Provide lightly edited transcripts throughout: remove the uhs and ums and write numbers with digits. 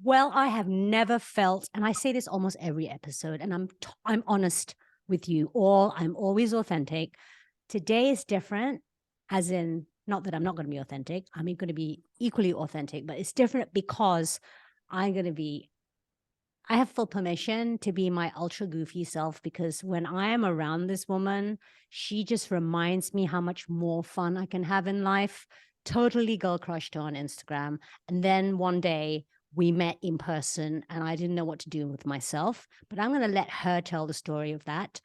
Well, I have never felt, and I say this almost every episode, and I'm honest with you all. I'm always authentic. Today is different, as in, not that I'm not going to be authentic. I'm going to be equally authentic, but it's different because I'm going to be, I have full permission to be my ultra goofy self, because when I am around this woman, she just reminds me how much more fun I can have in life. Totally girl crushed her on Instagram. And then one day we met in person and I didn't know what to do with myself, but I'm going to let her tell the story of that.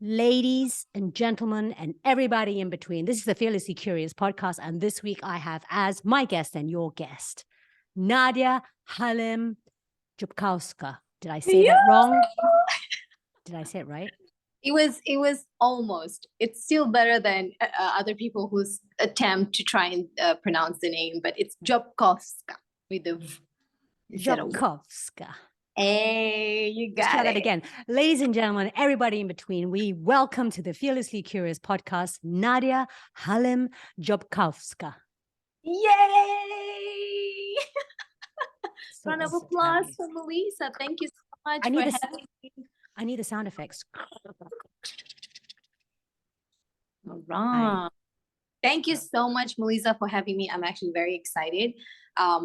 Ladies and gentlemen and everybody in between, this is the Fearlessly Curious podcast. And this week I have as my guest and your guest, Nadia Halim Djiobkowska. Did I say that wrong? Did I say it right? It was almost. It's still better than other people whose attempt to try and pronounce the name, but it's Djiobkowska with the V. Djiobkowska. Hey, you got Let's try it. that again. Ladies and gentlemen, everybody in between, we welcome to the Fearlessly Curious podcast, Nadia Halim Djiobkowska. Yay! So Round of awesome applause for Melissa. Thank you so much for having me. I need the sound effects. All right. Thank you so much, Melissa, for having me. I'm actually very excited.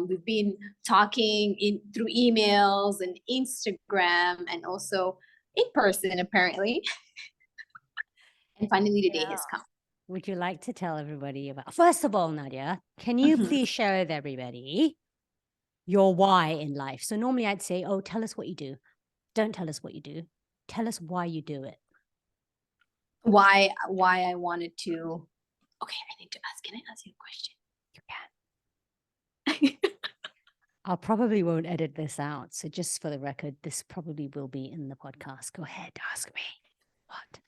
We've been talking through emails and Instagram and also in person, apparently. And finally, the day has come. Would you like to tell everybody about, first of all, Nadia, can you please share with everybody your why in life? So normally I'd say, oh, tell us what you do. Don't tell us what you do. Tell us why you do it. Why I wanted to. Okay, I need to ask. Can I ask you a question? You can. I probably won't edit this out. So just for the record, this probably will be in the podcast. Go ahead, ask me. What?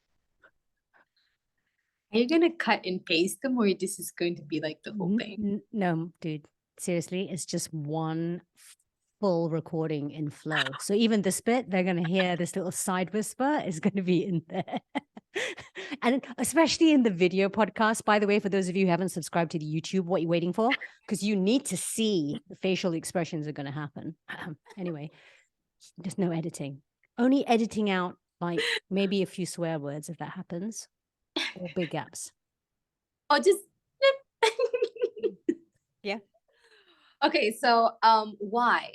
Are you going to cut and paste them, or this is going to be like the whole thing? No, dude. Seriously, it's just one full recording in flow. So even this bit, they're going to hear this little side whisper is going to be in there. And especially in the video podcast, by the way, for those of you who haven't subscribed to the YouTube, what are you waiting for? Because you need to see the facial expressions are going to happen. Anyway, just no editing. Only editing out like maybe a few swear words if that happens, or big gaps. Oh, just yeah. Okay, so why?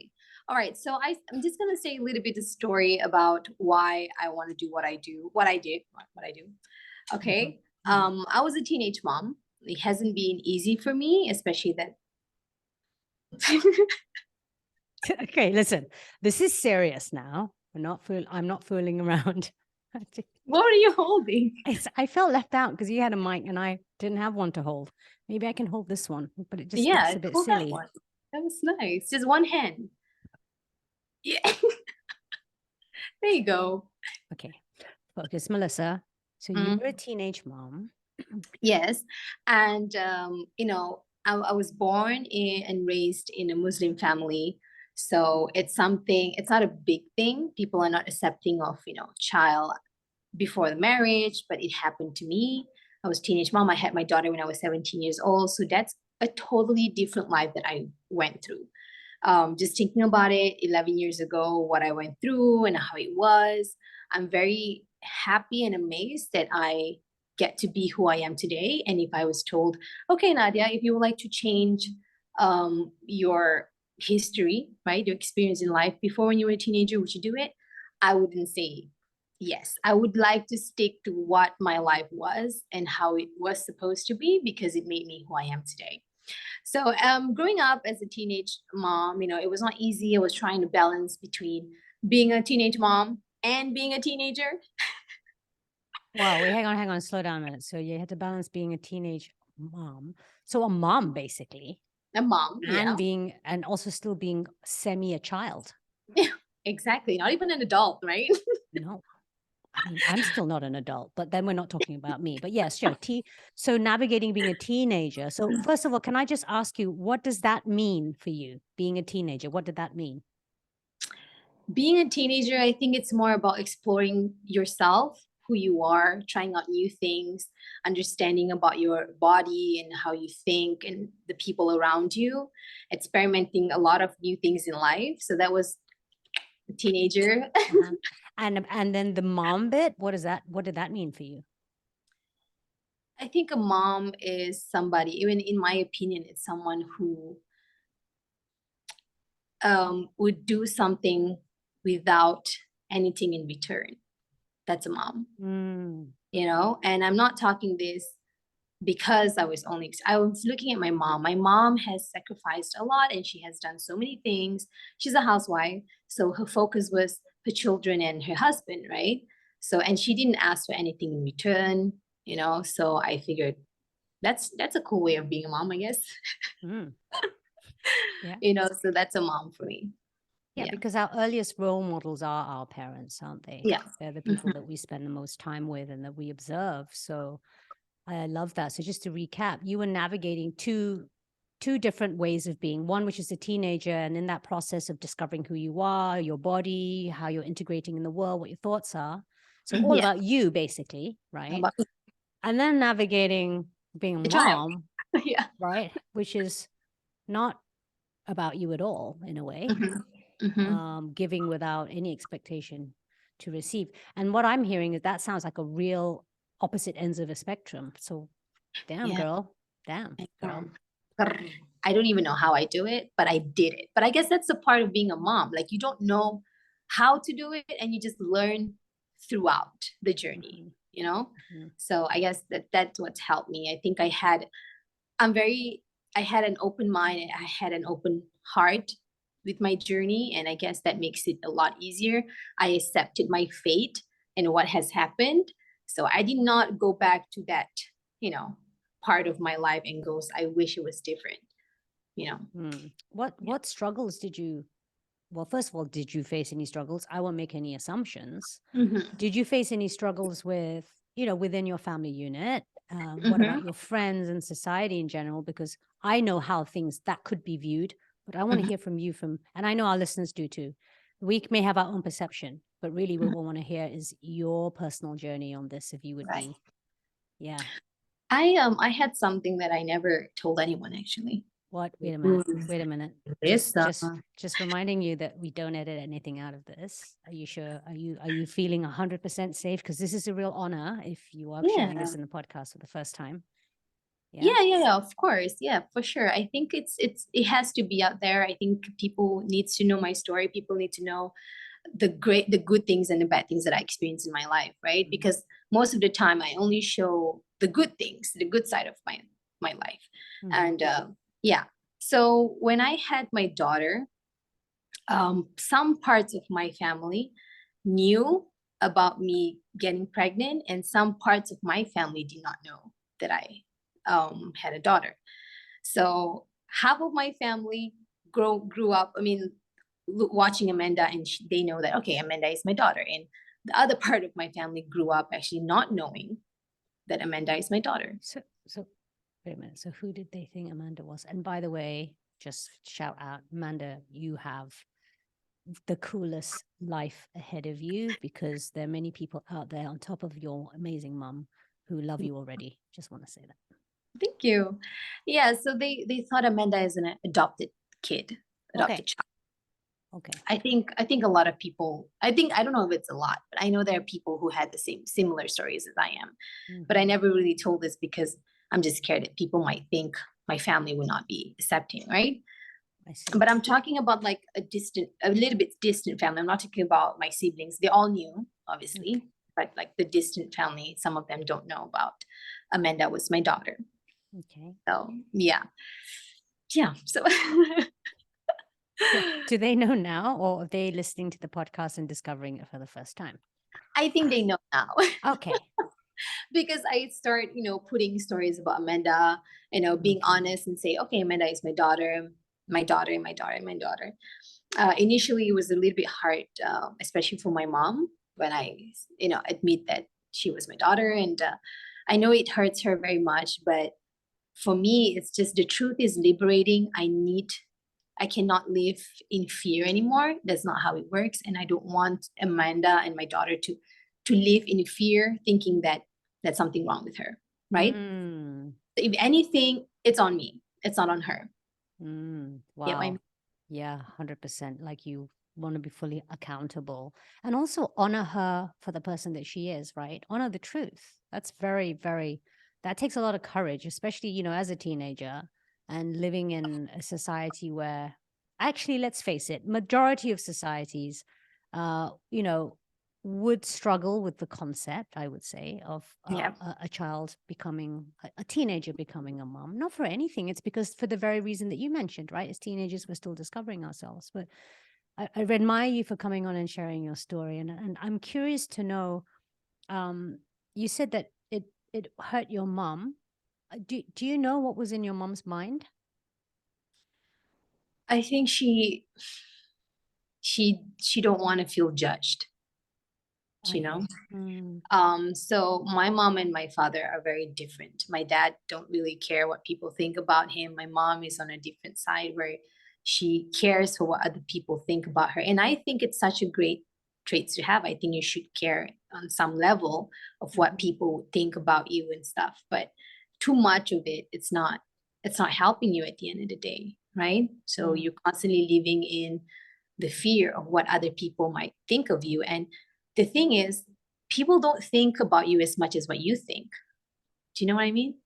All right, so I'm just gonna say a little bit of story about why I want to do what I do, what I do. Okay, I was a teenage mom. It hasn't been easy for me, especially that. Okay, listen, this is serious now. I'm not fooling around. What are you holding? I felt left out because you had a mic and I didn't have one to hold. Maybe I can hold this one, but it just looks a bit silly. That was nice. Just one hand. Yeah. There you go. Okay. Focus, Melissa. So you were a teenage mom. Yes. And, you know, I was born and raised in a Muslim family. So it's not a big thing. People are not accepting of, you know, child before the marriage, but it happened to me. I was a teenage mom. I had my daughter when I was 17 years old. So that's a totally different life that I went through. Just thinking about it 11 years ago, what I went through and how it was, I'm very happy and amazed that I get to be who I am today. And if I was told, okay, Nadia, if you would like to change your history, right, your experience in life before when you were a teenager, would you do it? I wouldn't say yes. I would like to stick to what my life was and how it was supposed to be, because it made me who I am today. So growing up as a teenage mom, you know, it was not easy. I was trying to balance between being a teenage mom and being a teenager. Wow, wait, hang on, slow down a minute. So you had to balance being a teenage mom. So a mom, basically. A mom, and also still being a child. Yeah, exactly. Not even an adult, right? No. I mean, I'm still not an adult, but then we're not talking about me. But yes, sure. So navigating being a teenager. So first of all, can I just ask you, what does that mean for you, being a teenager? What did that mean? Being a teenager, I think it's more about exploring yourself who you are, trying out new things, understanding about your body and how you think and the people around you, experimenting a lot of new things in life. So that was a teenager. Uh-huh. And then the mom bit, what did that mean for you? I think a mom is somebody, even in my opinion, it's someone who would do something without anything in return. That's a mom. And I'm not talking this because I was looking at my mom. My mom has sacrificed a lot and she has done so many things. She's a housewife, so her focus was her children and her husband, right? So, and she didn't ask for anything in return, so I figured that's a cool way of being a mom, I guess. Yeah. So that's a mom for me. Yeah, because our earliest role models are our parents, aren't they? Yeah. They're the people that we spend the most time with and that we observe. So I love that. So just to recap, you were navigating two different ways of being. One, which is a teenager, and in that process of discovering who you are, your body, how you're integrating in the world, what your thoughts are. So all about you, basically, right? And then navigating being a mom, yeah, right? Which is not about you at all, in a way. Giving without any expectation to receive. And what I'm hearing is that sounds like a real opposite ends of a spectrum. So damn, girl. Damn, girl. I don't even know how I do it, but I did it. But I guess that's the part of being a mom. Like, you don't know how to do it and you just learn throughout the journey, So I guess that's what's helped me. I think I had an open mind and I had an open heart with my journey. And I guess that makes it a lot easier. I accepted my fate and what has happened. So I did not go back to that, part of my life and goes, I wish it was different, What struggles did you, well, first of all, did you face any struggles? I won't make any assumptions. Did you face any struggles with, within your family unit? What about your friends and society in general? Because I know how things that could be viewed, but I want to hear from you and I know our listeners do too. We may have our own perception, but really what we want to hear is your personal journey on this, if you would be. Yeah. I had something that I never told anyone, actually. What? Wait a minute. Just reminding you that we don't edit anything out of this. Are you sure? Are you feeling 100% safe? Because this is a real honor if you are sharing this in the podcast for the first time. Yeah, of course. Yeah, for sure. I think it has to be out there. I think people needs to know my story. People need to know the good things and the bad things that I experienced in my life, right? Because most of the time I only show the good things, the good side of my life. And so when I had my daughter, some parts of my family knew about me getting pregnant, and some parts of my family did not know that I had a daughter. So half of my family grew up, watching Amanda, and they know that, okay, Amanda is my daughter. And the other part of my family grew up actually not knowing that Amanda is my daughter. So wait a minute. So who did they think Amanda was? And by the way, just shout out, Amanda, you have the coolest life ahead of you, because there are many people out there on top of your amazing mom who love you already. Just want to say that. Thank you. Yeah, so they thought Amanda is an adopted child. Okay. I think a lot of people, I don't know if it's a lot, but I know there are people who had the similar stories as I am. But I never really told this because I'm just scared that people might think my family would not be accepting, right? But I'm talking about like a little bit distant family. I'm not talking about my siblings. They all knew, obviously, but like the distant family, some of them don't know about Amanda was my daughter. Okay. So yeah. So do they know now, or are they listening to the podcast and discovering it for the first time? I think they know now. Okay. Because I start, putting stories about Amanda, being honest and say, okay, Amanda is my daughter. Initially, it was a little bit hard, especially for my mom, when I, admit that she was my daughter. And I know it hurts her very much, but for me, it's just the truth is liberating. I cannot live in fear anymore. That's not how it works. And I don't want Amanda and my daughter to to live in fear, thinking that there's something wrong with her, right? Mm, If anything, it's on me. It's not on her. Get what I wow. mean? Yeah, 100%. Like you want to be fully accountable and also honor her for the person that she is, right? Honor the truth. That's very, very, that takes a lot of courage, especially, you know, as a teenager and living in a society where actually, let's face it, majority of societies, you know, would struggle with the concept, I would say, of Yeah. a child becoming a teenager becoming a mom. Not for anything. It's because for the very reason that you mentioned, right? As teenagers, we're still discovering ourselves. But I admire you for coming on and sharing your story. And I'm curious to know, you said that it hurt your mom. Do you know what was in your mom's mind? I think she don't want to feel judged, I you hear. know? Mm, So my mom and my father are very different. My dad don't really care what people think about him. My mom is on a different side where she cares for what other people think about her. And I think it's such a great trait to have. I think you should care on some level of what mhm. people think about you and stuff. But too much of it, it's not helping you at the end of the day, right? So Mm. you're constantly living in the fear of what other people might think of you. And the thing is, people don't think about you as much as what you think. Do you know what I mean?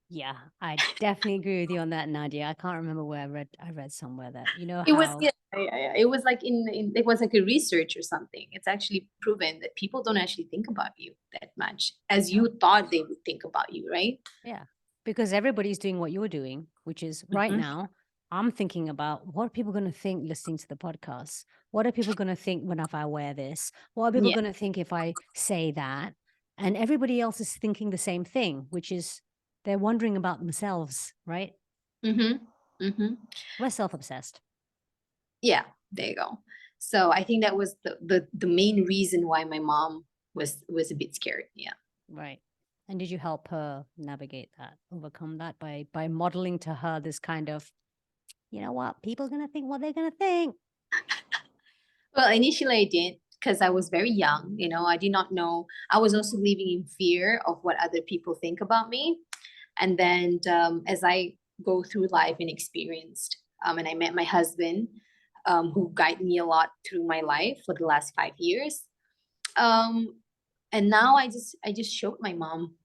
Yeah, I definitely agree with you on that, Nadia. I can't remember where I read somewhere that, you know It was how, yeah, it was like it was like a research or something. It's actually proven that people don't actually think about you that much as no, you thought they would think about you, right? yeah, because everybody's doing what you're doing, which is right Mhm. now, I'm thinking about what are people going to think listening to the podcast? What are people going to think when if I wear this? What are people Yeah. going to think if I say that? And everybody else is thinking the same thing, which is they're wondering about themselves, right? Mm-hmm. Mm-hmm. We're self-obsessed. Yeah. There you go. So I think that was the main reason why my mom was a bit scared. Yeah. Right. And did you help her navigate that, overcome that by modeling to her this kind of, you know what, people are gonna think what they're gonna think. Well, initially I did because I was very young. I did not know. I was also living in fear of what other people think about me. And then as I go through life and experienced, and I met my husband, who guided me a lot through my life for the last 5 years. Um, and now I just showed my mom.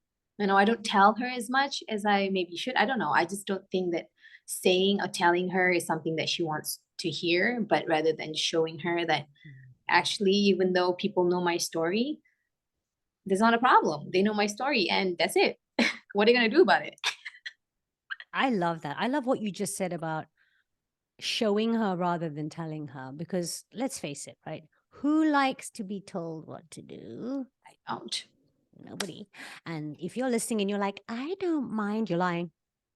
I don't tell her as much as I maybe should. I don't know. I just don't think that saying or telling her is something that she wants to hear, but rather than showing her that actually, even though people know my story, there's not a problem. They know my story and that's it. What are you going to do about it? I love that. I love what you just said about showing her rather than telling her, because let's face it, right? Who likes to be told what to do? I don't. Nobody. And if you're listening and you're like, I don't mind, you're lying.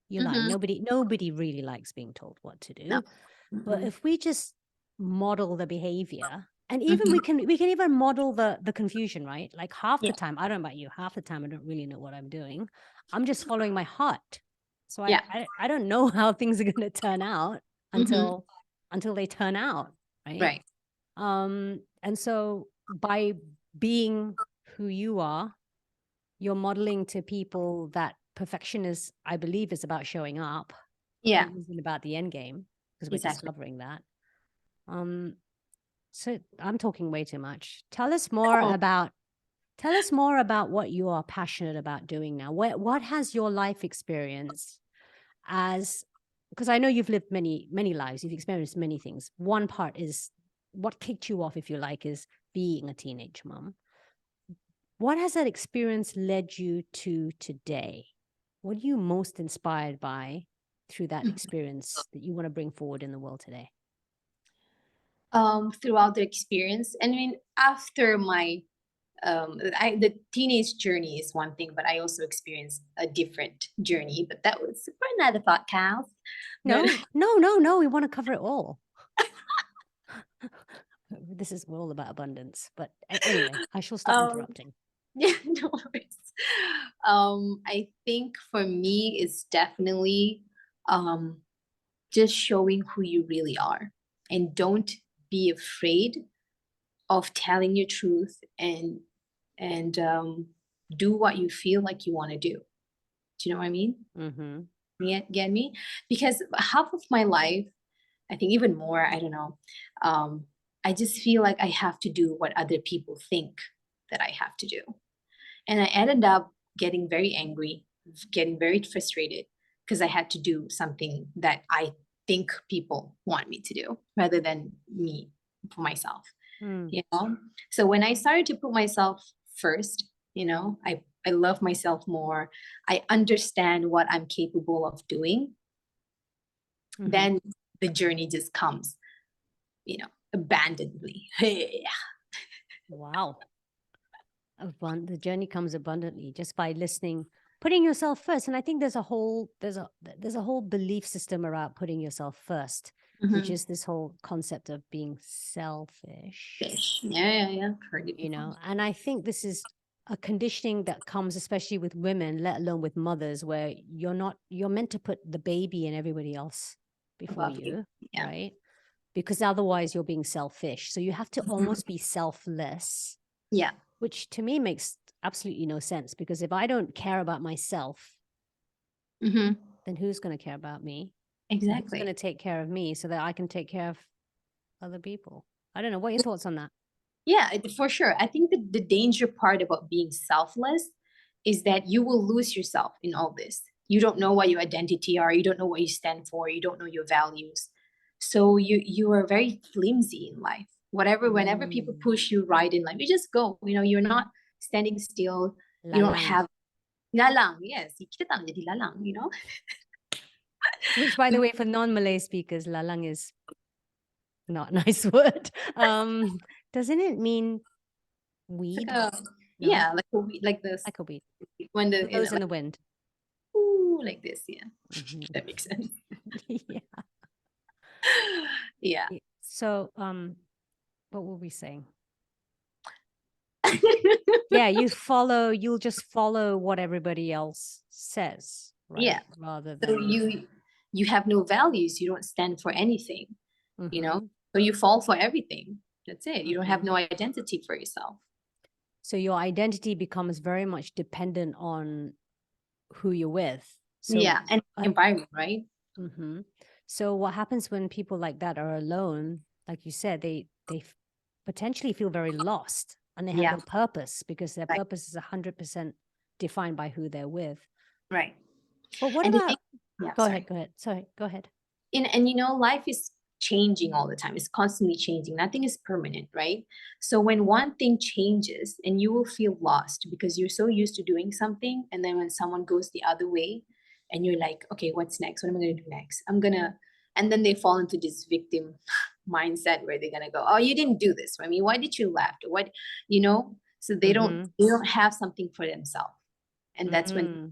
You're lying. Mm-hmm. Nobody really likes being told what to No. do. But Mm-mm. if we just model the behavior, and even Mm-hmm. we can even model the confusion, right? Like half Yeah. the time, I don't know about you, half the time I don't really know what I'm doing. I'm just following my heart. So Yeah. I don't know how things are gonna turn out Mm-hmm. until they turn out, right? Right. And so by being who you are, you're modeling to people that perfection is, I believe, is about showing up. Yeah. It isn't about the end game because we're Exactly. discovering that. Um, so I'm talking way too much. Tell us more about what you are passionate about doing now. What has your life experience as, because I know you've lived many, many lives, you've experienced many things. One part is what kicked you off, if you like, is being a teenage mom. What has that experience led you to today? What are you most inspired by through that experience that you want to bring forward in the world today? Throughout the experience, after my the teenage journey is one thing, but I also experienced a different journey, but that was for another podcast. But No, no, no, no. We want to cover it all. This is all about abundance. But anyway, I shall stop um interrupting. yeah, no worries. I think for me it's definitely um just showing who you really are, and don't be afraid of telling your truth, and and do what you feel like you want to do. Do you know what I mean? Mm-hmm. Get me? Because half of my life, I think even more, I don't know, I just feel like I have to do what other people think that I have to do. And I ended up getting very angry, getting very frustrated because I had to do something that I think people want me to do rather than me for myself. Mm. You know? So when I started to put myself first, you know, I love myself more. I understand what I'm capable of doing. Mm-hmm. Then the journey just comes, you know, abundantly. Wow. The journey comes abundantly just by listening, putting yourself first. And I think there's a whole belief system around putting yourself first, which Mhm. is this whole concept of being selfish, Fish. Yeah. Heard it you before. know. And I think this is a conditioning that comes especially with women, let alone with mothers, where you're meant to put the baby and everybody else before Above you, Yeah. right? Because otherwise you're being selfish. So you have to Mhm. almost be selfless, Yeah. which to me makes absolutely no sense, because if I don't care about myself, Hmm. then who's going to care about me? Who's going to Exactly. take care of me so that I can take care of other people? I don't know. What are your thoughts on that? Yeah, for sure. I think that the danger part about being selfless is that you will lose yourself in all this. You don't know what your identity are. You don't know what you stand for. You don't know your values. So you are very flimsy in life. Whenever people Mm. push you right in life, you just go. You know, you're not standing still. You don't Lalang. have lalang. Yes, kita tak jadi lalang. You know. Which, by the way, for non-Malay speakers, lalang is not a nice word. Doesn't it mean Like weed? a No, yeah, like this like a weed. when the you know, Blows in like the wind. ooh, like this. Yeah, Mhm. that makes sense. Yeah. Yeah. So, what were we saying? Yeah, you'll just follow what everybody else says, Yeah. right? Rather So than, you have no values. You don't stand for anything, you know? Mhm, So you fall for everything. That's it. You don't have mhm. no identity for yourself. So your identity becomes very much dependent on who you're with. So, Yeah. And environment, right? mhm. So what happens when people like that are alone? Like you said, they potentially feel very lost, and they have Yeah. no purpose because their Right. purpose is 100% defined by who they're with. Right. But what And the thing, about? yeah, Go ahead. sorry. Go ahead. Sorry. Go ahead. And you know, life is changing all the time. It's constantly changing. Nothing is permanent, right? So when one thing changes, and you will feel lost because you're so used to doing something, and then when someone goes the other way, and you're like, okay, what's next? What am I going to do next? And then they fall into this victim mindset where they're gonna go, oh, you didn't do this for me. Why did you laugh? What, you know? So Mm-hmm. they don't have something for themselves, and that's when Mm-hmm.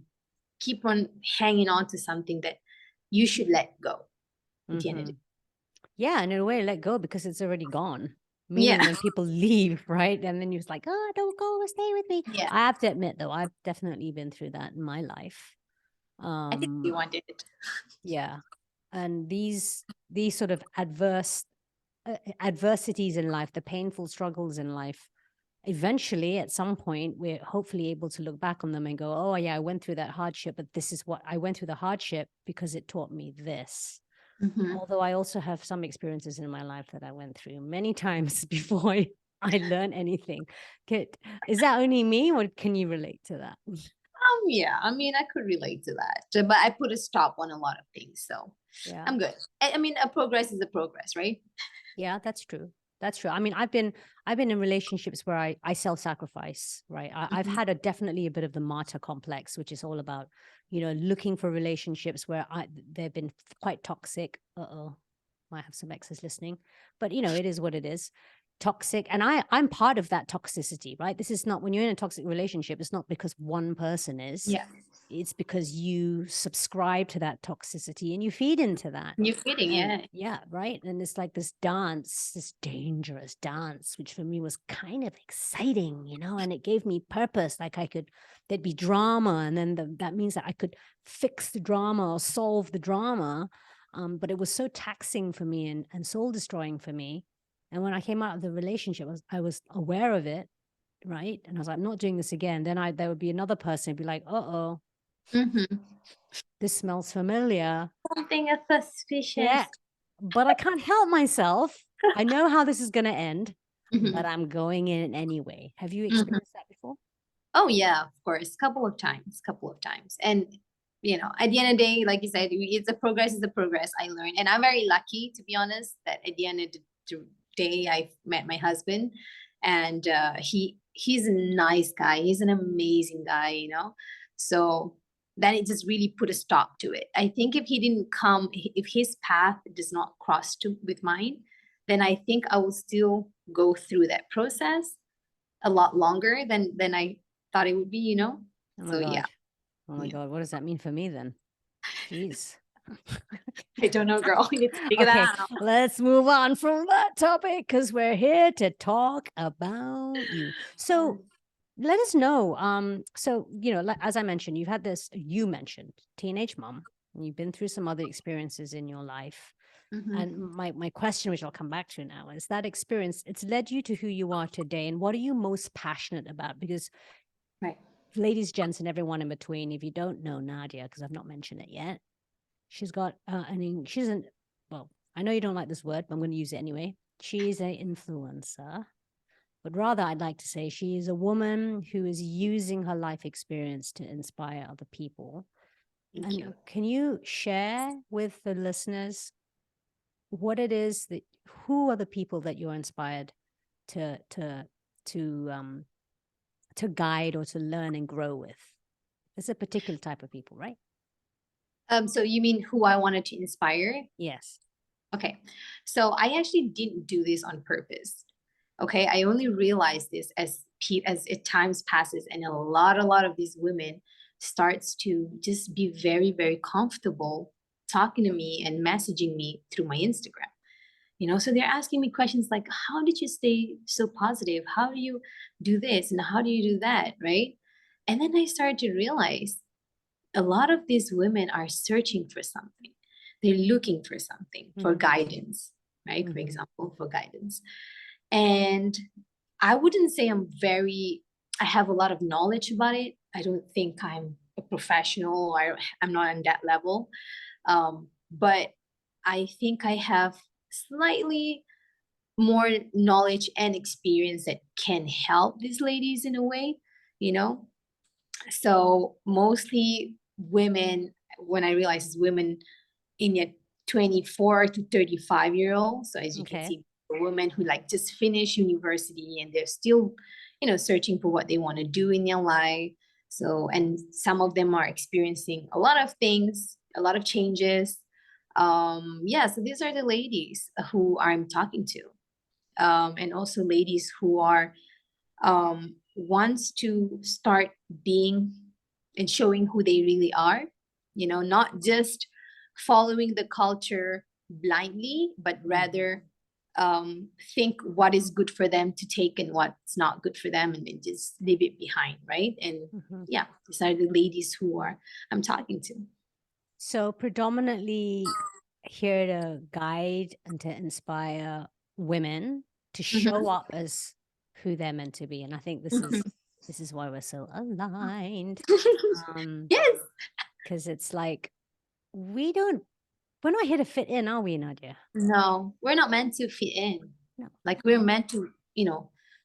keep on hanging on to something that you should let go at the end of Mm-hmm. the day. Yeah, and in a way, let go because it's already gone. Yeah. Meaning when people leave, right? And then you're like, oh, don't go, stay with me. Yeah. I have to admit, though, I've definitely been through that in my life. I think Um, everyone did it. yeah. And these sort of adversities in life, the painful struggles in life, eventually at some point we're hopefully able to look back on them and go, oh yeah, I went through that hardship, but this is what I went through, the hardship because it taught me this. Mhm. Although I also have some experiences in my life that I went through many times before I learned anything. Is that only me, or can you relate to that? Yeah, I mean, I could relate to that, but I put a stop on a lot of things, so Yeah. I'm good. I mean, a progress is a progress, right? Yeah, that's true. That's true. I mean, I've been in relationships where I self-sacrifice, right? I've Mhm. had definitely a bit of the martyr complex, which is all about, looking for relationships where they've been quite toxic. Uh-oh, might have some exes listening, but it is what it is. Toxic. And I'm part of that toxicity, right? This is not, when you're in a toxic relationship, it's not because one person is. Yeah, It's because you subscribe to that toxicity and you feed into that. you're kidding, And yeah. yeah, right. And it's like this dance, this dangerous dance, which for me was kind of exciting, and it gave me purpose. Like there'd be drama, and then that means that I could fix the drama or solve the drama. But it was so taxing for me and soul destroying for me. And when I came out of the relationship, I was aware of it. right? And I was like, I'm not doing this again. Then there would be another person who'd be like, uh-oh, this smells familiar. Something is suspicious. Yeah, but I can't help myself. I know how this is going to end, Mhm. but I'm going in anyway. Have you Mhm. experienced that before? Oh yeah, of course, couple of times. And at the end of the day, like you said, it's a progress I learned. And I'm very lucky, to be honest, that at the end of the day I met my husband, and he's a nice guy. He's an amazing guy. So then it just really put a stop to it. I think if he didn't come, if his path does not cross with mine, then I think I will still go through that process a lot longer than I thought it would be. Oh my So God. yeah. Oh my God. What does that mean for me then? Jeez. I don't know, girl. You need to figure Okay, that out. let's move on from that topic because we're here to talk about you. So let us know. So as I mentioned, you mentioned teenage mom, and you've been through some other experiences in your life. And my question, which I'll come back to now, is that experience, it's led you to who you are today. And what are you most passionate about? Because Right. ladies, gents, and everyone in between, if you don't know Nadia, because I've not mentioned it yet, she's got, well, I know you don't like this word, but I'm going to use it anyway. She's an influencer, but rather I'd like to say she is a woman who is using her life experience to inspire other people. Thank you. Can you share with the listeners what it is who are the people that you're inspired to guide or to learn and grow with? It's a particular type of people, right? So you mean who I wanted to inspire? Yes. Okay. So I actually didn't do this on purpose. Okay. I only realized this as it times passes, and a lot of these women starts to just be very, very comfortable talking to me and messaging me through my Instagram. So they're asking me questions like, how did you stay so positive? How do you do this? And how do you do that? Right. And then I started to realize a lot of these women are searching for something. They're looking for something, for guidance, right? For example, for guidance. And I wouldn't say I have a lot of knowledge about it. I don't think I'm a professional, or I'm not on that level. But I think I have slightly more knowledge and experience that can help these ladies in a way, you know? So mostly women, when I realize it's women in your 24 to 35-year-old. So as you can see, women who like just finished university and they're still, searching for what they want to do in their life. So, and some of them are experiencing a lot of things, a lot of changes. So these are the ladies who I'm talking to. And also ladies who are wants to start being and showing who they really are, not just following the culture blindly, but rather think what is good for them to take and what's not good for them, and then just leave it behind, right? And yeah, these are the ladies who I'm talking to. So predominantly here to guide and to inspire women to show up as who they're meant to be. And I think this is why we're so aligned. Yes. Because it's like we're not here to fit in, are we, Nadia? No, we're not meant to fit in. No. Like we're meant to,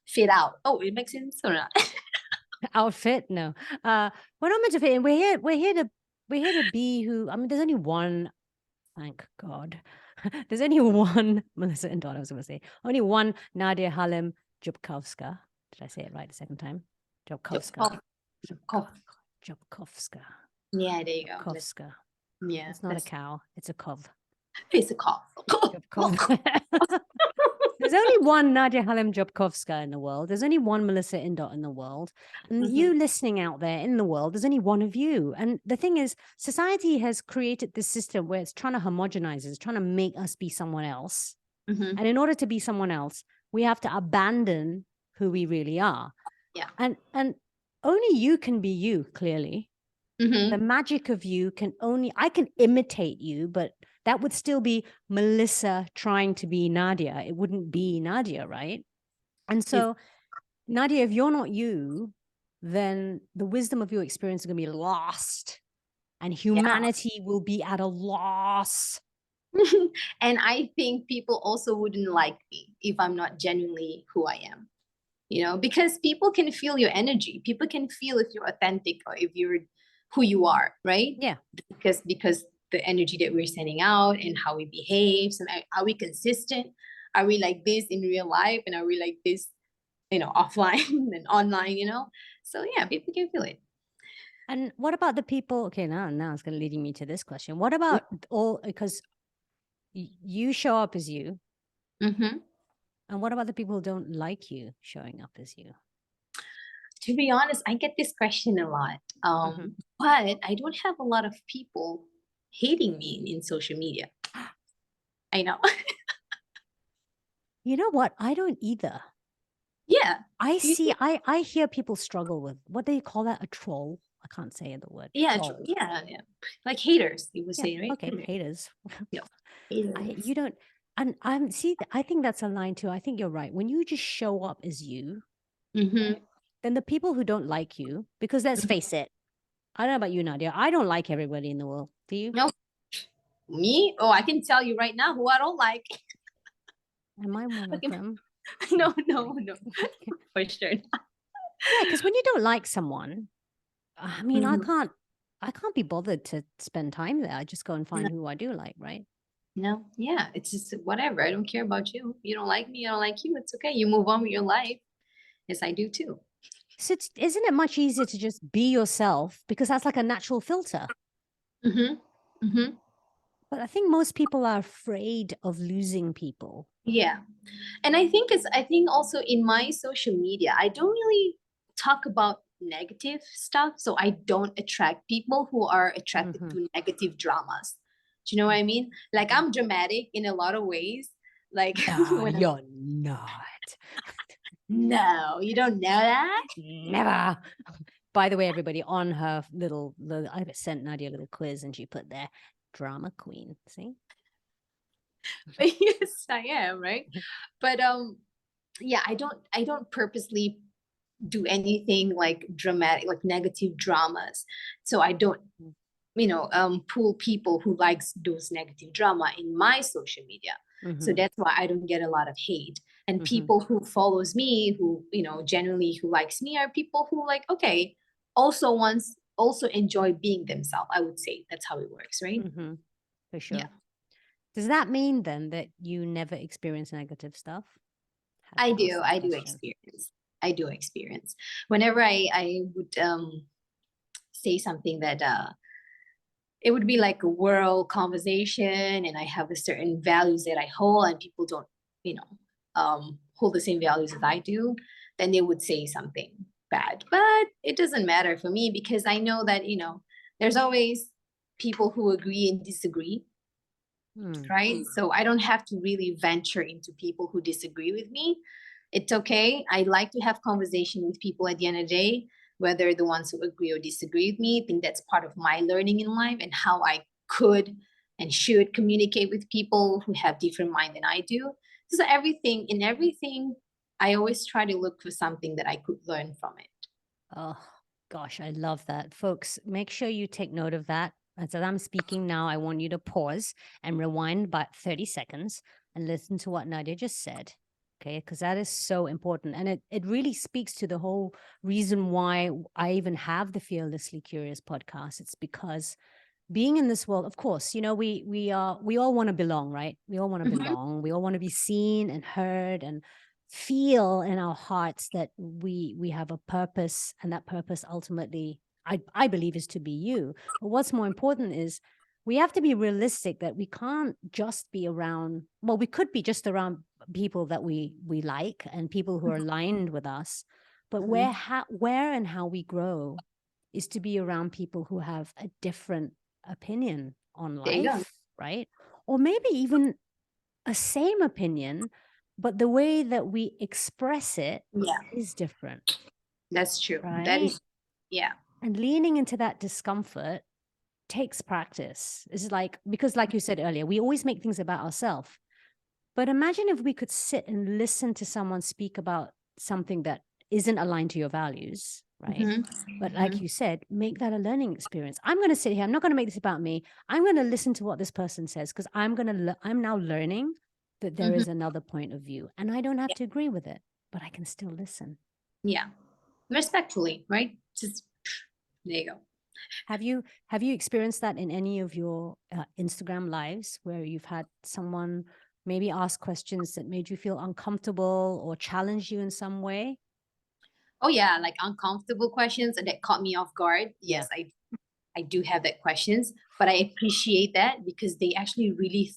fit out. Oh, it makes sense or not? Outfit? No. We're not meant to fit in. We're here to be who, I mean, there's only one, thank God. There's only one Melissa and Donna, I was going to say. Only one Nadia Halim Djiobkowska. Did I say it right the second time? Djiobkowska. Djiobkowska. Yeah, there you go. Djiobkowska. Yeah. It's not a cow. It's a cov. It's a cough. There's only one Nadia Halim Djiobkowska in the world. There's only one Melissa Indot in the world. And you listening out there in the world, there's only one of you. And the thing is, society has created this system where it's trying to homogenize us, it's trying to make us be someone else. And in order to be someone else, we have to abandon who we really are. Yeah. And only you can be you, clearly. The magic of you I can imitate you, but that would still be Melissa trying to be Nadia. It wouldn't be Nadia, right? And so Nadia, if you're not you, then the wisdom of your experience is going to be lost and humanity will be at a loss. And I think people also wouldn't like me if I'm not genuinely who I am, because people can feel your energy. People can feel if you're authentic or if you're who you are, right? Yeah. Because the energy that we're sending out and how we behave. So are we consistent? Are we like this in real life? And are we like this, offline and online, So yeah, people can feel it. And what about the people? Okay, now it's going to leading me to this question. What about because you show up as you. Mm-hmm. And what about the people who don't like you showing up as you? To be honest, I get this question a lot. But I don't have a lot of people hating me in social media. I know. You know what? I don't either. Yeah. I hear people struggle with, what do you call that? A troll? I can't say the word. Yeah, Troll. yeah. Like haters, you would say, right? Okay, haters. Yeah. You don't, and I think that's a line too. I think you're right. When you just show up as you, then the people who don't like you, because let's face it, I don't know about you, Nadia, I don't like everybody in the world. Do you? No. Me? Oh, I can tell you right now who I don't like. Am I one of them? No. For sure. Yeah, because when you don't like someone, I mean, I can't be bothered to spend time there. I just go and find who I do like, right? No, yeah, it's just whatever. I don't care about you. You don't like me, I don't like you. It's okay. You move on with your life. Yes, I do too. So isn't it much easier to just be yourself, because that's like a natural filter? But I think most people are afraid of losing people. Yeah. And I think also in my social media, I don't really talk about negative stuff. So I don't attract people who are attracted to negative dramas. Do you know what I mean? Like I'm dramatic in a lot of ways. Like you're not. No, you don't know that? Never. By the way, everybody, on her I sent Nadia a little quiz and she put there, drama queen. See? Yes, I am, right? But yeah, I don't purposely do anything like dramatic, like negative dramas. So I don't pull people who likes those negative drama in my social media. So that's why I don't get a lot of hate. And people who follows me, who genuinely who likes me, are people who like, okay, also enjoy being themselves. I would say that's how it works, right? For sure. Yeah. Does that mean then that you never experience negative stuff? I do experience. I do experience. Whenever I would say something that it would be like a world conversation, and I have a certain values that I hold, and people don't, hold the same values as I do, then they would say something bad. But it doesn't matter for me, because I know that, there's always people who agree and disagree. Right? So I don't have to really venture into people who disagree with me. It's okay. I like to have conversation with people at the end of the day, whether the ones who agree or disagree with me. I think that's part of my learning in life, and how I could and should communicate with people who have different mind than I do. So everything, I always try to look for something that I could learn from it. Oh, gosh, I love that. Folks, make sure you take note of that. As I'm speaking now, I want you to pause and rewind about 30 seconds and listen to what Nadia just said. Okay, because that is so important. And it really speaks to the whole reason why I even have the Fearlessly Curious podcast. It's because being in this world, of course, we all want to belong, right? We all want to belong. We all want to be seen and heard and feel in our hearts that we have a purpose, and that purpose ultimately, I believe, is to be you. But what's more important is we have to be realistic that we can't just be around, well, we could be just around people that we like and people who are aligned with us, but where and how we grow is to be around people who have a different opinion on life, right? Or maybe even a same opinion, but the way that we express it is different. That's true. Right? That is, yeah. And leaning into that discomfort takes practice. It's like, because like you said earlier, we always make things about ourselves. But imagine if we could sit and listen to someone speak about something that isn't aligned to your values, right? Mhm. But like you said, make that a learning experience. I'm going to sit here. I'm not going to make this about me. I'm going to listen to what this person says because I'm now learning that there Mhm. is another point of view and I don't have Yeah. to agree with it, but I can still listen. Yeah. Respectfully, right? Just there you go. Have you experienced that in any of your Instagram lives where you've had someone maybe ask questions that made you feel uncomfortable or challenge you in some way? Oh yeah, like uncomfortable questions and that caught me off guard. Yeah. Yes, I do have that questions, but I appreciate that because they actually really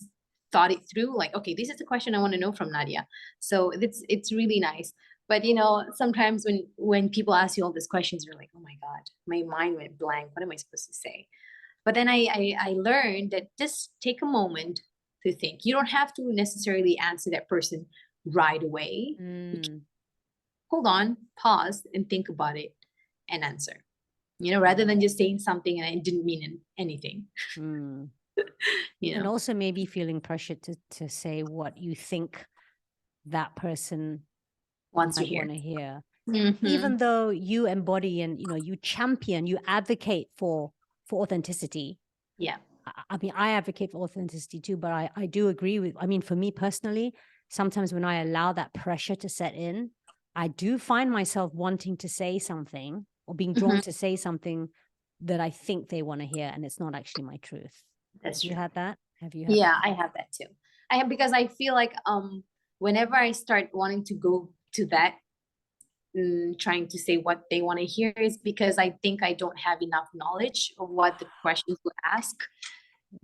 thought it through. Like, okay, this is the question I want to know from Nadia. So it's really nice. But sometimes when people ask you all these questions, you're like, oh my God, my mind went blank. What am I supposed to say? But then I learned that just take a moment to think. You don't have to necessarily answer that person right away. Mm, Hold on, pause, and think about it and answer. Rather than just saying something and it didn't mean anything. mm. You And know, also maybe feeling pressured to say what you think that person wants to might hear. want to hear, Mhm. even though you embody and you champion, you advocate for authenticity. Yeah. I mean, I advocate for authenticity too, but I do agree with, I mean, for me personally, sometimes when I allow that pressure to set in, I do find myself wanting to say something or being drawn Mhm. to say something that I think they want to hear, and it's not actually my truth. That's Have you true. had that? Have you had? Yeah, I have that too. I have because I feel like whenever I start wanting to go to that, trying to say what they want to hear is because I think I don't have enough knowledge of what the questions will ask.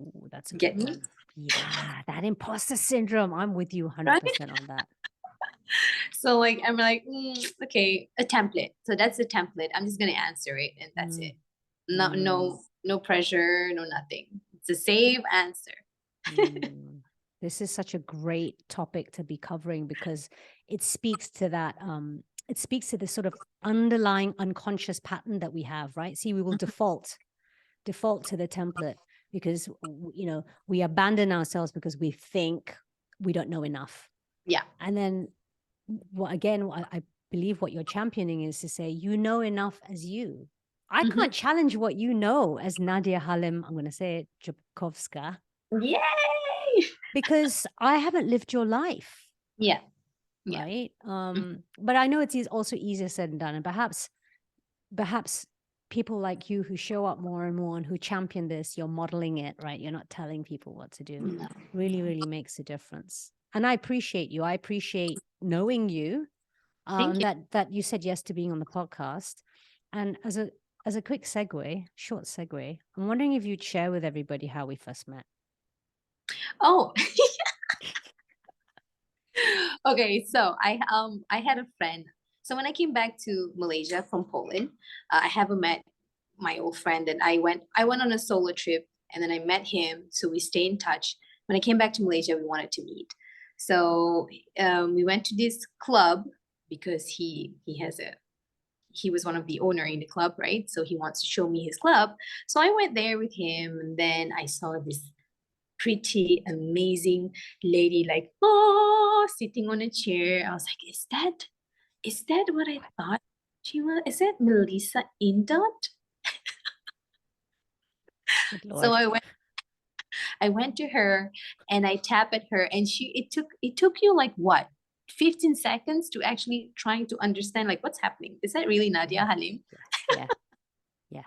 Ooh, that's a Get good me? one. Yeah, that imposter syndrome. I'm with you Right? 100% on that. So like I'm like, okay, a template. So that's the template. I'm just gonna answer it and that's Mm, it. No, mm, no pressure, no nothing. It's a safe answer. mm. This is such a great topic to be covering because it speaks to that. It speaks to this sort of underlying unconscious pattern that we have, right? See, we will default to the template because we abandon ourselves because we think we don't know enough. Yeah. And then I believe what you're championing is to say, you know enough as you. I Mhm. can't challenge what you know as Nadia Halim, I'm going to say it, Djiobkowska, Yay! because I haven't lived your life, Yeah. Yeah. right? Mhm. But I know it's also easier said than done. And perhaps people like you who show up more and more and who champion this, you're modeling it, right? You're not telling people what to do. No. Really, really makes a difference. And I appreciate you. I appreciate knowing you. Thank you. That you said yes to being on the podcast. And as a quick segue, short segue, I'm wondering if you'd share with everybody how we first met. Oh, okay. So I had a friend. So when I came back to Malaysia from Poland, I haven't met my old friend, and I went on a solo trip, and then I met him. So we stay in touch. When I came back to Malaysia, we wanted to meet. So we went to this club because he was one of the owner in the club, right? So he wants to show me his club. So I went there with him, and then I saw this pretty amazing lady like sitting on a chair. I was like, is that what I thought she was? Is that Melissa Indot? Good So Lord. I went to her and I tapped at her, and it took you like what, 15 seconds to actually trying to understand like what's happening. Is that really Nadia Halim? Yeah. Yeah.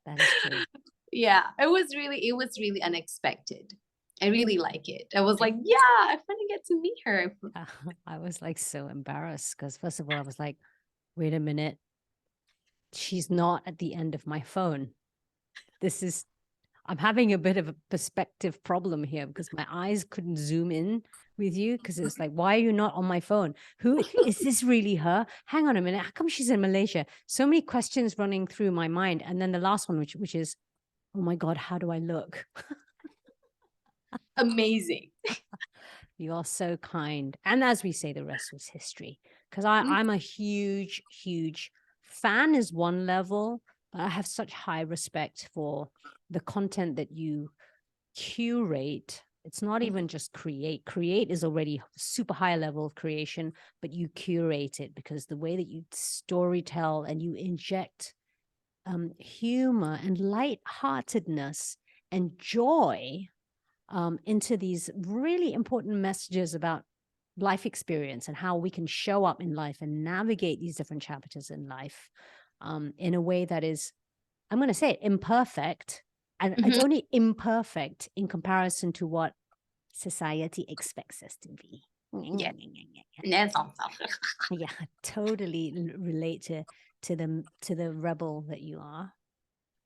That is true. Yeah, it was really unexpected. I really like it. I was like, yeah, I finally get to meet her. I was like so embarrassed because first of all, I was like, wait a minute. She's not at the end of my phone. I'm having a bit of a perspective problem here because my eyes couldn't zoom in with you because it's like, why are you not on my phone? Who is this really her? Hang on a minute. How come she's in Malaysia? So many questions running through my mind. And then the last one, which is, oh my God, how do I look? Amazing. You are so kind. And as we say, the rest was history. Because Mm. I'm a huge, huge fan is one level, but I have such high respect for the content that you curate It's not even just create. Create is already super high level of creation, but you curate it because the way that you story tell and you inject humor and lightheartedness and joy into these really important messages about life experience and how we can show up in life and navigate these different chapters in life in a way that is, I'm going to say it, imperfect. And it's only imperfect in comparison to what society expects us to be. Yeah. That's awesome. Yeah, totally relate to the rebel that you are.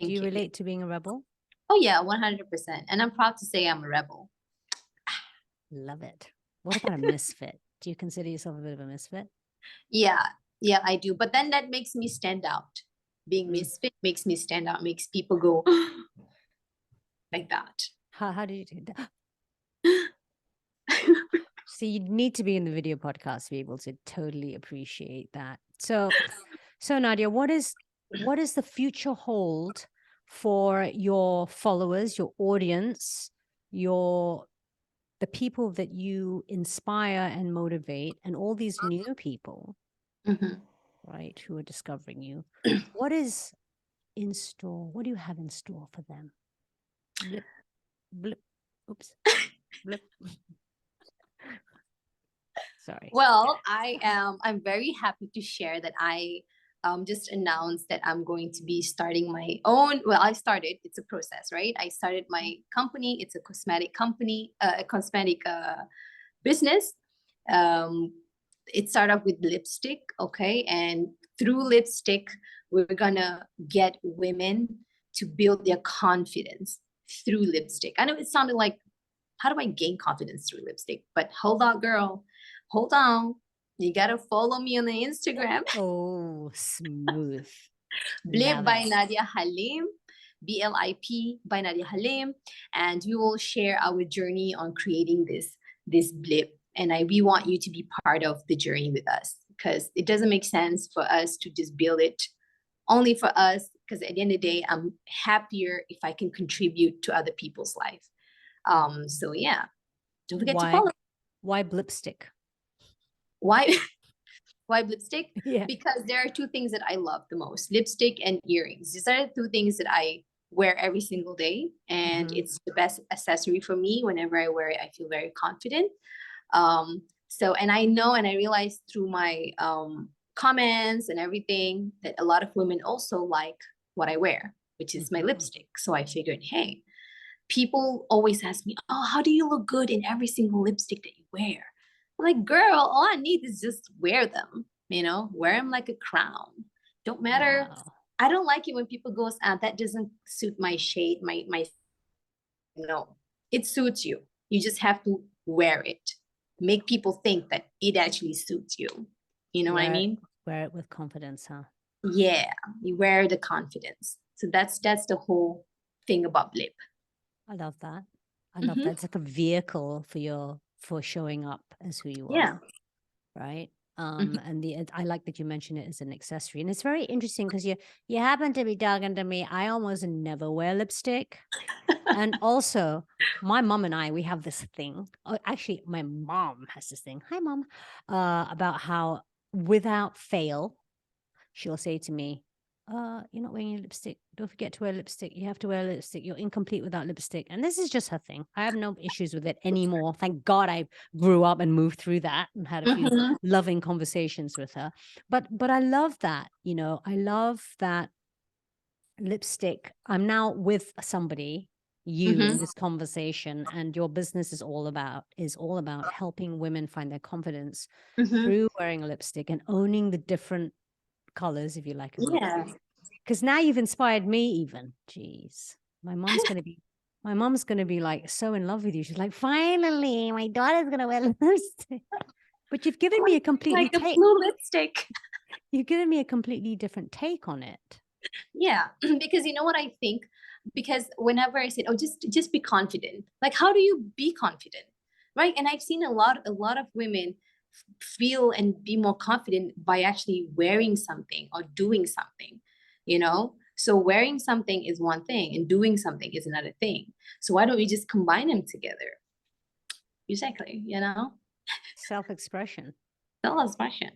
Do you relate to being a rebel? Oh yeah, 100%. And I'm proud to say I'm a rebel. Love it. What about a misfit? Do you consider yourself a bit of a misfit? Yeah, I do. But then that makes me stand out. Being misfit makes me stand out, makes people go like that. How do you do that? So you need to be in the video podcast to be able to totally appreciate that. So Nadia, what does the future hold for your followers, your audience, the people that you inspire and motivate, and all these new people, right, who are discovering you? What is in store? What do you have in store for them? Blip, blip, oops, blip. Sorry. Well, I'm very happy to share that I just announced that I'm going to be starting my own. Well, it's a process, right? I started my company. It's a cosmetic company, a cosmetic business. It started off with lipstick, okay? And through lipstick, we're gonna get women to build their confidence through lipstick. I know it sounded like, how do I gain confidence through lipstick? But hold on, girl. Hold on. You gotta follow me on the Instagram. Oh, smooth. Blip by Nadia Halim. BLIP by Nadia Halim. And we will share our journey on creating this blip. And we want you to be part of the journey with us, because it doesn't make sense for us to just build it only for us, because at the end of the day, I'm happier if I can contribute to other people's life. So yeah, don't forget to follow. Why blipstick? Why lipstick? Yeah. Because there are two things that I love the most: lipstick and earrings. These are the two things that I wear every single day, and it's the best accessory for me. Whenever I wear it, I feel very confident. So, and I know, and I realized through my comments and everything, that a lot of women also like what I wear, which is my lipstick. So I figured, hey, people always ask me, oh, how do you look good in every single lipstick that you wear? I'm like, girl, all I need is just wear them, wear them like a crown. Don't matter. Wow. I don't like it when people go, that doesn't suit my shade, my no, it suits you. You just have to wear it. Make people think that it actually suits you. You know what I mean? Wear it with confidence, huh? Yeah, you wear the confidence. So that's the whole thing about Blip. I love that. I love that. It's like a vehicle for showing up as who you are. Yeah. Right. And I like that you mentioned it as an accessory, and it's very interesting because you happen to be talking to me. I almost never wear lipstick. And also my mom and I, we have this thing. Actually, my mom has this thing. Hi, Mom. About how without fail, she'll say to me, you're not wearing your lipstick. Don't forget to wear lipstick. You have to wear lipstick. You're incomplete without lipstick. And this is just her thing. I have no issues with it anymore. Thank God I grew up and moved through that and had a few loving conversations with her. But I love that, I love that lipstick. I'm now with somebody, you in this conversation, and your business is all about helping women find their confidence through wearing a lipstick and owning the different colors, if you like. Yeah. Because now you've inspired me even. Jeez. My mom's going to be like so in love with you. She's like, finally, my daughter's going to wear lipstick. But you've given me a completely like a blue lipstick. You've given me a completely different take on it. Yeah, because you know what I think? Because whenever I said, oh, just be confident. Like, how do you be confident? Right. And I've seen a lot of women feel and be more confident by actually wearing something or doing something, So wearing something is one thing and doing something is another thing. So why don't we just combine them together? Exactly, Self-expression. self-expression.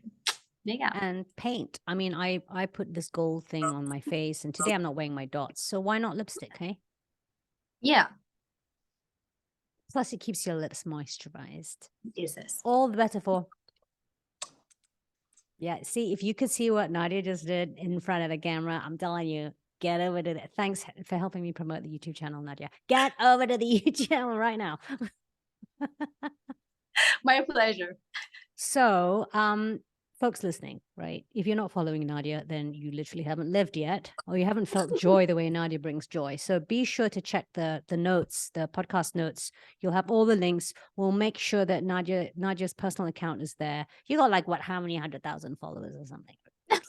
There you go. And paint. I mean, I put this gold thing on my face, and today I'm not wearing my dots. So why not lipstick, hey? Yeah, Plus, it keeps your lips moisturized. Jesus. All the better for. Yeah, see, if you could see what Nadia just did in front of the camera, I'm telling you, get over to that. Thanks for helping me promote the YouTube channel, Nadia. Get over to the YouTube channel right now. My pleasure. So, folks listening, right? If you're not following Nadia, then you literally haven't lived yet, or you haven't felt joy the way Nadia brings joy. So be sure to check the notes, the podcast notes. You'll have all the links. We'll make sure that Nadia's personal account is there. You got like what? How many 100,000 followers or something? Just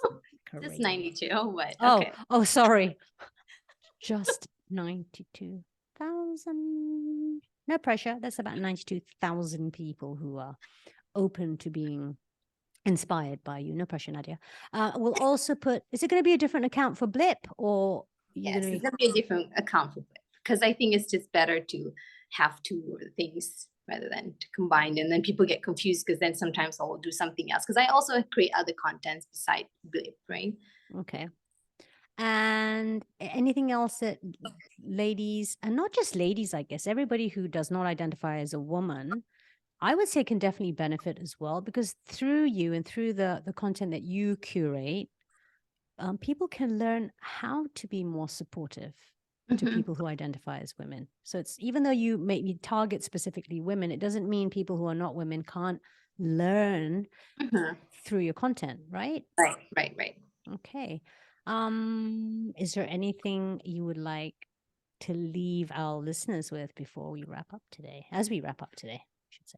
Crazy. 92, but Oh, okay. oh, sorry. Just 92,000. No pressure. That's about 92,000 people who are open to being inspired by you. No pressure, Nadia. We'll also put, is it going to be a different account for Blip, or you're Yes, going it's to gonna be a different account for Blip, because I think it's just better to have two things rather than to combine, and then people get confused because then sometimes I'll do something else because I also create other contents beside Blip, right? be okay? And anything else that ladies, and not just ladies, I guess, everybody who does not identify as a woman, I would say can definitely benefit as well, because through you and through the content that you curate, people can learn how to be more supportive to Mhm. people who identify as women. So it's, even though you maybe target specifically women, it doesn't mean people who are not women can't learn Mhm. through your content, right? Right. Okay. Is there anything you would like to leave our listeners with before we wrap up today? As we wrap up today, I should say.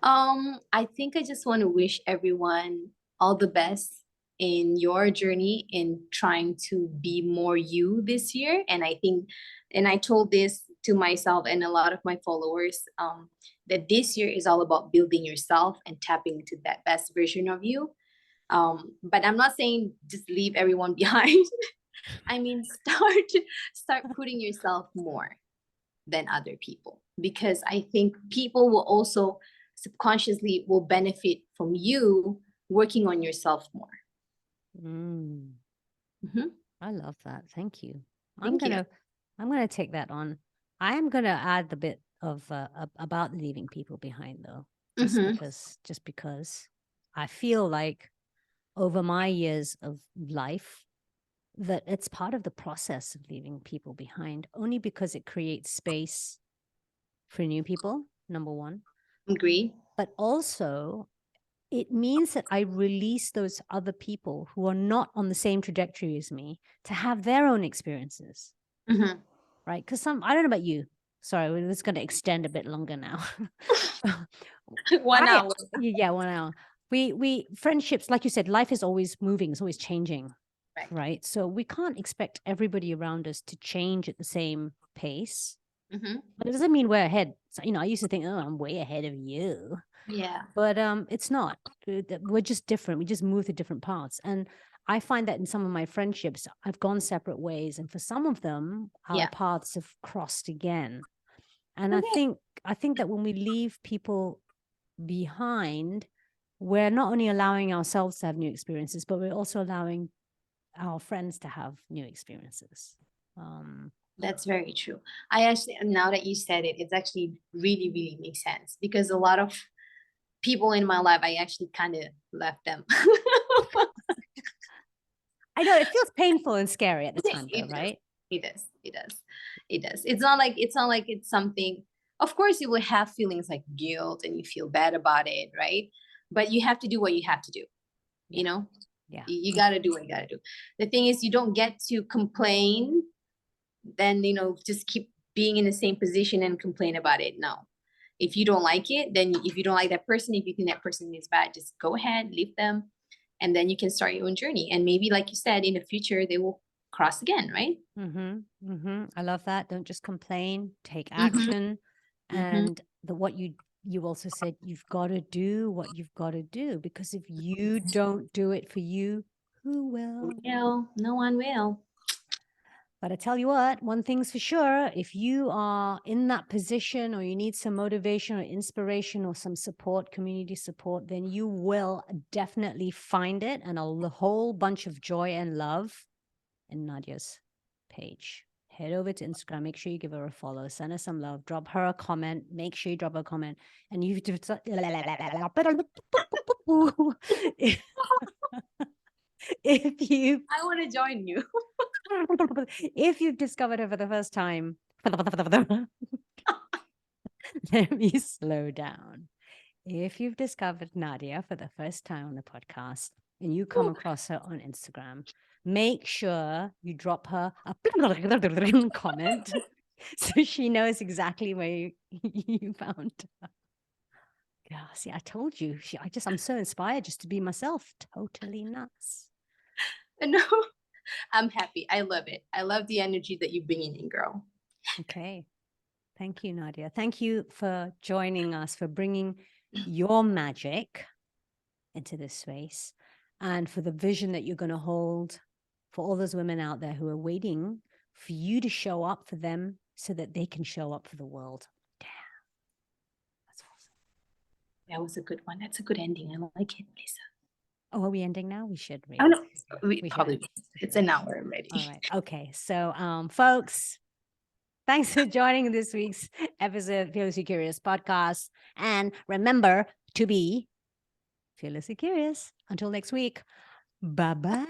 I think I just want to wish everyone all the best in your journey in trying to be more you this year. And I think, and I told this to myself and a lot of my followers, that this year is all about building yourself and tapping into that best version of you. But I'm not saying just leave everyone behind. I mean, start putting yourself more than other people, because I think people will also subconsciously will benefit from you working on yourself more. Mm, Mhm. I love that. Thank you. Thank you. I'm gonna take that on. I am gonna add the bit of about leaving people behind, though, Mhm. just because I feel like over my years of life that it's part of the process of leaving people behind, only because it creates space for new people, number one, Agree. but also it means that I release those other people who are not on the same trajectory as me to have their own experiences, Mhm. right? Because I don't know about you. Sorry, it's going to extend a bit longer now. 1 hour. Yeah, 1 hour. We friendships, like you said, life is always moving, it's always changing, Right. right? So we can't expect everybody around us to change at the same pace. Mhm. But it doesn't mean we're ahead. So, I used to think, oh, I'm way ahead of you. Yeah. But it's not. We're just different. We just move to different paths. And I find that in some of my friendships, I've gone separate ways. And for some of them, our Yeah. paths have crossed again. And Okay. I think that when we leave people behind, we're not only allowing ourselves to have new experiences, but we're also allowing our friends to have new experiences. That's very true. I actually, now that you said it, it's actually really, really makes sense, because a lot of people in my life, I actually kind of left them. I know it feels painful and scary at the time, though, It does. right? It does. It does. It does. It's not like it's something. Of course, you will have feelings like guilt and you feel bad about it, right? But you have to do what you have to do. Yeah. You know, Yeah. you got to do what you got to do. The thing is, you don't get to complain. Then just keep being in the same position and complain about it. No, if you don't like it, then if you don't like that person, if you think that person is bad, just go ahead, leave them, and then you can start your own journey. And maybe, like you said, in the future they will cross again, right? I love that. Don't just complain, take Mhm. action. Mhm. And what you also said, you've got to do what you've got to do, because if you don't do it for you, who will? No one will. But I tell you what, one thing's for sure, if you are in that position or you need some motivation or inspiration or some support, community support, then you will definitely find it and a whole bunch of joy and love in Nadia's page. Head over to Instagram, make sure you give her a follow, send her some love, drop her a comment, make sure you drop her a comment. And you've if you I want to join you. if you've discovered her for the first time, let me slow down. If you've discovered Nadia for the first time on the podcast and you come across her on Instagram, make sure you drop her a comment so she knows exactly where you found her. Yeah, see, I told you. I'm so inspired just to be myself. Totally nuts. No, I'm happy. I love it. I love the energy that you're bringing in, girl. Okay. Thank you, Nadia. Thank you for joining us, for bringing your magic into this space, and for the vision that you're going to hold for all those women out there who are waiting for you to show up for them so that they can show up for the world. Damn. That's awesome. That was a good one. That's a good ending. I like it, Lisa. Oh, are we ending now? We should. Oh, no, we should. probably, it's an hour already. All right. Okay. So, folks, thanks for joining this week's episode of Fearlessly Curious podcast. And remember to be fearlessly curious. Until next week. Bye-bye.